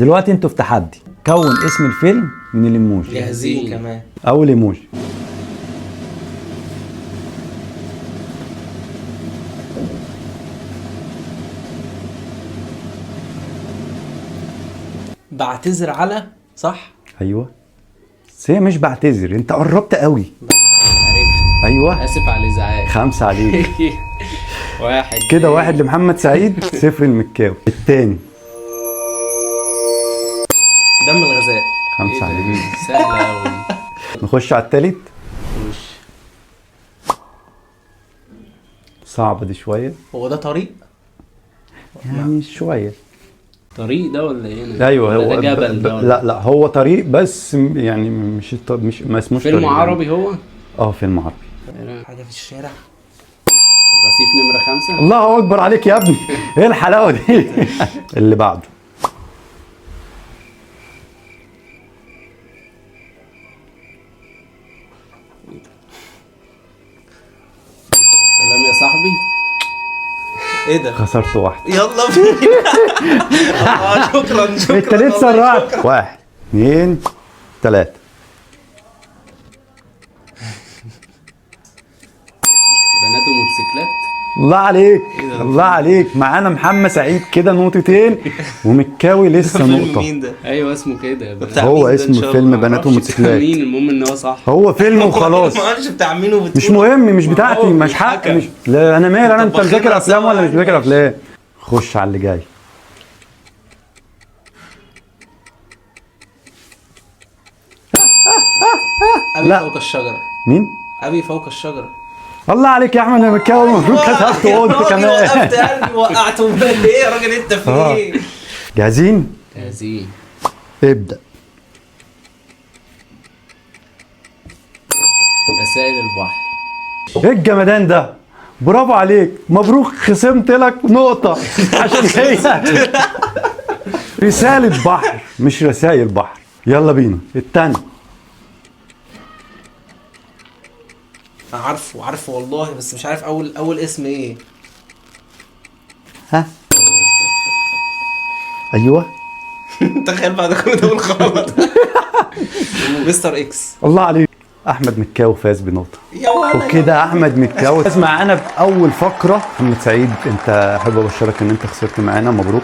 دلوقتي انتوا في تحدي، كون اسم الفيلم من الايموجي. جاهزين كمان. اول ايموجي بعتذر على صح؟ ايوه، بس هي مش بعتذر، انت قربت قوي. عرفت. ايوه، اسف على الازعاج. 5 عليك. واحد كده 1 لمحمد سعيد، 0 المكاوي. التاني دم الغزال. 5 عليك. سهلة أوي. نخش على التالت. وش صعبة دي شوية، هو ده طريق؟ يعني شوية. طريق ده ولا ايه؟ ايوه ولا هو ده جبل ده ولا؟ لا هو طريق، بس يعني مش ما اسموش فيلم طريق عربي يعني. هو؟ فيلم عربي. حاجة في الشارع. رصيف نمرة 5. الله اكبر عليك يا ابني، ايه الحلاوة دي؟ اللي بعده. سلام يا صاحبي. ايه ده؟ خسرت واحدة. يلا بينا. شكرا انت ليه اتسرعت؟ 1 2 3. بنات وموتوسيكلات. الله عليك، الله عليك. معانا محمد سعيد كده نقطتين، ومكاوي لسه نقطة. مين ده؟ ايوه اسمه كده. هو اسم الفيلم بنات وموتوسيكلات. مين؟ المهم ان هو صح. هو فيلم وخلاص. ما اعرفش بتاع مين وبتقول. مش مهم، مش بتاعتي، هو مش حق، بيتحكم. مش لا انا مالي، انا انت طب بتذاكر بخير افلام ولا مش أصلاً. بتذاكر افلام؟ خش على اللي جاي. ابي لا. فوق الشجرة. مين؟ ابي فوق الشجرة. الله عليك يا احمد، انا مكاوي المفروض كتبته وانت وقفت كمان. قلبي وقعته بالي. ايه يا راجل انت في ايه؟ جاهزين؟ جاهزين. ابدأ. رسائل البحر. ايه الجمدان ده؟ برافو عليك، مبروك، خصمت لك نقطة عشان هي رسالة بحر مش رسائل بحر. يلا بينا التاني. انا عارفه والله، بس مش عارف اول اسم ايه. ها؟ ايوه. تخيل بعد كل ده غلط. مستر اكس. الله عليك. احمد مكاوي فاز بنقطة. يا ولد. وكده احمد مكاوي فاز معانا باول فقرة. محمد سعيد، انت حابب ابشرك ان انت خسرت معانا، مبروك.